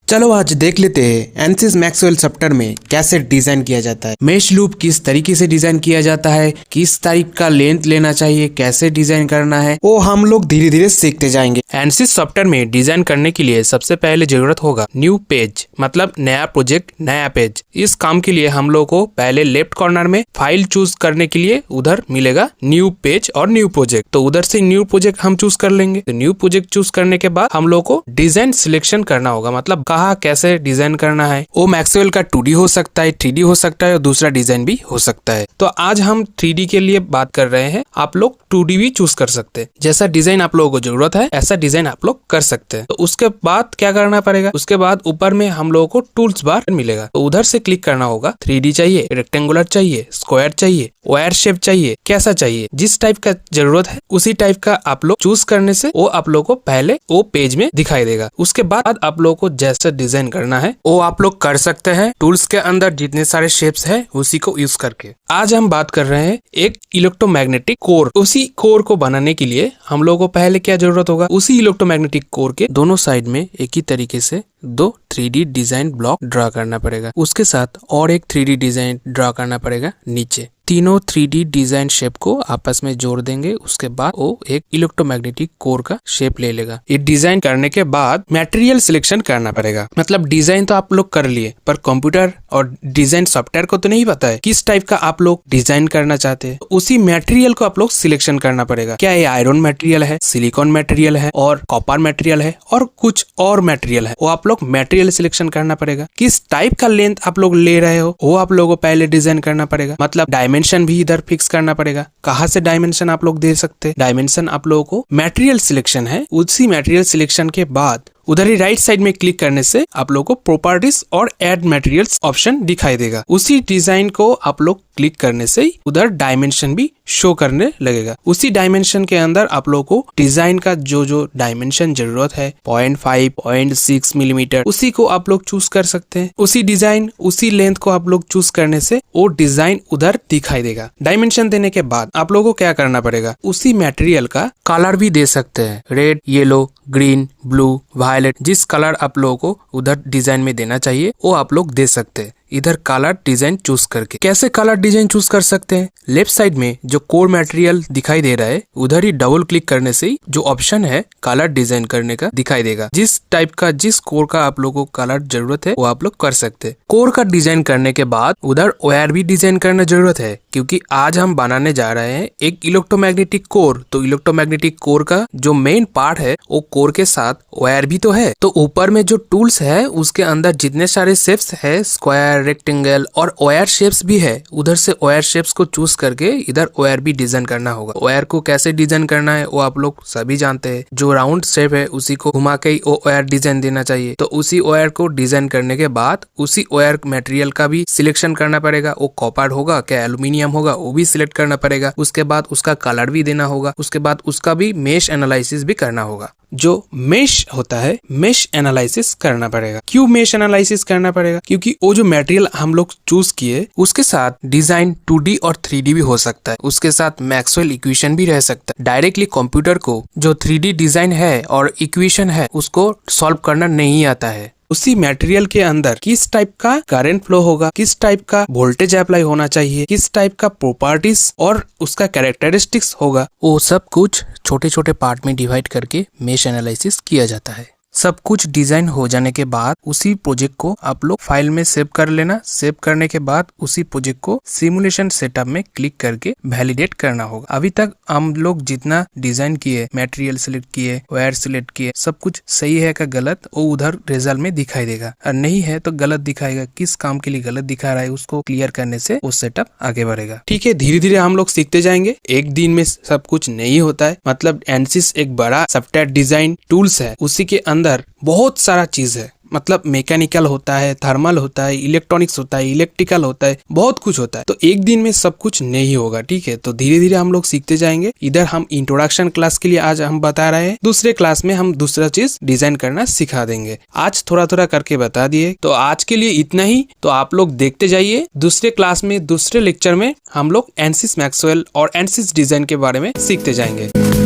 चलो आज देख लेते हैं एनसिस मैक्सवेल सॉफ्टवेयर में कैसे डिजाइन किया जाता है। मेश लूप किस तरीके से डिजाइन किया जाता है, किस तारीख का लेंथ लेना चाहिए, कैसे डिजाइन करना है, वो हम लोग धीरे धीरे सीखते जाएंगे। एनसिस सॉफ्टवेयर में डिजाइन करने के लिए सबसे पहले जरूरत होगा न्यू पेज, मतलब नया प्रोजेक्ट, नया पेज। इस काम के लिए हम लोग को पहले लेफ्ट कॉर्नर में फाइल चूज करने के लिए उधर मिलेगा न्यू पेज और न्यू प्रोजेक्ट। तो उधर से न्यू प्रोजेक्ट हम चूज कर लेंगे। तो न्यू प्रोजेक्ट चूज करने के बाद हम लोग को डिजाइन सिलेक्शन करना होगा, मतलब कहाँ कैसे डिजाइन करना है। वो मैक्सवेल का 2D हो सकता है, 3D हो सकता है और दूसरा डिजाइन भी हो सकता है। तो आज हम 3D के लिए बात कर रहे हैं। आप लोग 2D भी चूज कर सकते हैं। जैसा डिजाइन आप लोगों को जरूरत है ऐसा डिजाइन आप लोग कर सकते हैं। तो उसके बाद क्या करना पड़ेगा, उसके बाद ऊपर में हम लोगों को टूल्स बार मिलेगा। तो उधर से क्लिक करना होगा। 3D चाहिए, रेक्टेंगुलर चाहिए, स्क्वायर चाहिए, वायर शेप चाहिए, कैसा चाहिए, जिस टाइप का जरूरत है उसी टाइप का आप लोग चूज करने से वो आप लोग को पहले वो पेज में दिखाई देगा। उसके बाद आप लोग को जैसा डिजाइन करना है वो आप लोग कर सकते हैं। टूल्स के अंदर जितने सारे शेप्स है उसी को यूज करके। आज हम बात कर रहे हैं एक इलेक्ट्रोमैग्नेटिक कोर। उसी कोर को बनाने के लिए हम लोग को पहले क्या जरूरत होगा, उसी इलेक्ट्रोमैग्नेटिक कोर के दोनों साइड में एक ही तरीके से दो 3D डिजाइन ब्लॉक ड्रा करना पड़ेगा। उसके साथ और एक 3D डिजाइन ड्रा करना पड़ेगा नीचे। तीनों 3D डिजाइन शेप को आपस में जोड़ देंगे। उसके बाद वो एक इलेक्ट्रोमैग्नेटिक कोर का शेप ले लेगा। ये डिजाइन करने के बाद मटेरियल सिलेक्शन करना पड़ेगा। मतलब डिजाइन तो आप लोग कर लिए, पर कंप्यूटर और डिजाइन सॉफ्टवेयर को तो नहीं पता है किस टाइप का आप लोग डिजाइन करना चाहते हैं। उसी मटेरियल को आप लोग सिलेक्शन करना पड़ेगा। क्या ये आयरन मटेरियल है, सिलिकॉन मटेरियल है और कॉपर मटेरियल है और कुछ और मटेरियल है, वो आप लोग मटेरियल सिलेक्शन करना पड़ेगा। किस टाइप का लेंथ आप लोग ले रहे हो वो आप लोगों को पहले डिजाइन करना पड़ेगा। मतलब डायमेंशन भी इधर फिक्स करना पड़ेगा। कहाँ से डायमेंशन आप लोग दे सकते हैं, डायमेंशन आप लोगों को मटेरियल सिलेक्शन है। उसी मटेरियल सिलेक्शन के बाद उधर ही राइट साइड में क्लिक करने से आप लोगों को प्रॉपर्टीज और ऐड मटेरियल्स ऑप्शन दिखाई देगा। उसी डिजाइन को आप लोग क्लिक करने से उधर डायमेंशन भी शो करने लगेगा। उसी डायमेंशन के अंदर आप लोगों को डिजाइन का जो डायमेंशन जरूरत है 0.5, 0.6 मिलीमीटर, उसी को आप लोग चूज कर सकते हैं। उसी डिजाइन उसी लेंथ को आप लोग चूज करने से वो डिजाइन उधर दिखाई देगा। डायमेंशन देने के बाद आप लोगों को क्या करना पड़ेगा, उसी मटेरियल का कलर भी दे सकते हैं। Red, yellow, green, blue, violet, जिस कलर आप लोगों को उधर डिजाइन में देना चाहिए वो आप लोग दे सकते हैं। इधर कलर डिजाइन चूज करके कैसे कलर डिजाइन चूज कर सकते हैं, लेफ्ट साइड में जो कोर मटेरियल दिखाई दे रहा है उधर ही डबल क्लिक करने से ही जो ऑप्शन है कलर डिजाइन करने का दिखाई देगा। जिस टाइप का जिस कोर का आप लोगों को कलर जरूरत है वो आप लोग कर सकते हैं। कोर का डिजाइन करने के बाद उधर वायर भी डिजाइन करना जरूरत है, क्योंकि आज हम बनाने जा रहे हैं एक इलेक्ट्रोमैग्नेटिक कोर। तो इलेक्ट्रोमैग्नेटिक कोर का जो मेन पार्ट है वो कोर के साथ वायर भी तो है। तो ऊपर में जो टूल्स है उसके अंदर जितने सारे शेप्स है, स्क्वायर, रेक्टेंगल और वायर शेप्स भी है, उधर से वायर शेप्स को चूज करके इधर वायर भी डिजाइन करना होगा। वायर को कैसे डिजाइन करना है वो आप लोग सभी जानते हैं। जो राउंड शेप है उसी को घुमा के वो वायर डिजाइन देना चाहिए। तो उसी वायर को डिजाइन करने के बाद उसी वायर मटेरियल का भी सिलेक्शन करना पड़ेगा। वो कॉपर होगा क्या एल्यूमिनियम होगा वो भी सिलेक्ट करना पड़ेगा। उसके बाद उसका कलर भी देना होगा। उसके बाद उसका भी मेश एनालिसिस भी करना होगा। जो मेश होता है मेश एनालिसिस करना पड़ेगा। क्यों मेश एनालिसिस करना पड़ेगा, क्योंकि वो जो मटेरियल हम लोग चूज किए उसके साथ डिजाइन 2D और 3D भी हो सकता है। उसके साथ मैक्सवेल इक्वेशन भी रह सकता है। डायरेक्टली कंप्यूटर को जो 3D डिजाइन है और इक्वेशन है उसको सॉल्व करना नहीं आता है। उसी मटेरियल के अंदर किस टाइप का करंट फ्लो होगा, किस टाइप का वोल्टेज अप्लाई होना चाहिए, किस टाइप का प्रॉपर्टीज और उसका कैरेक्टरिस्टिक्स होगा, वो सब कुछ छोटे छोटे पार्ट में डिवाइड करके मेश एनालिसिस किया जाता है। सब कुछ डिजाइन हो जाने के बाद उसी प्रोजेक्ट को आप लोग फाइल में सेव कर लेना। सेव करने के बाद उसी प्रोजेक्ट को सिमुलेशन सेटअप में क्लिक करके वैलिडेट करना होगा। अभी तक हम लोग जितना डिजाइन किए, मटेरियल सिलेक्ट किए, वायर सिलेक्ट किए, सब कुछ सही है का गलत वो उधर रिजल्ट में दिखाई देगा, और नहीं है तो गलत दिखाएगा। किस काम के लिए गलत दिखा रहा है उसको क्लियर करने से वो सेटअप आगे बढ़ेगा। ठीक है, धीरे धीरे हम लोग सीखते जाएंगे। एक दिन में सब कुछ नहीं होता है। मतलब एनसिस एक बड़ा सॉफ्टवेयर डिजाइन टूल्स है, उसी के अंदर बहुत सारा चीज है। मतलब मैकेनिकल होता है, थर्मल होता है, इलेक्ट्रॉनिक्स होता है, इलेक्ट्रिकल होता है, बहुत कुछ होता है। तो एक दिन में सब कुछ नहीं होगा। ठीक है, तो धीरे धीरे हम लोग सीखते जाएंगे। इधर हम इंट्रोडक्शन क्लास के लिए आज हम बता रहे हैं, दूसरे क्लास में हम दूसरा चीज डिजाइन करना सिखा देंगे। आज थोड़ा थोड़ा करके बता दिए, तो आज के लिए इतना ही। तो आप लोग देखते जाइए। दूसरे क्लास में दूसरे लेक्चर में हम लोग एनसिस मैक्सवेल और एनसिस डिजाइन के बारे में सीखते जाएंगे।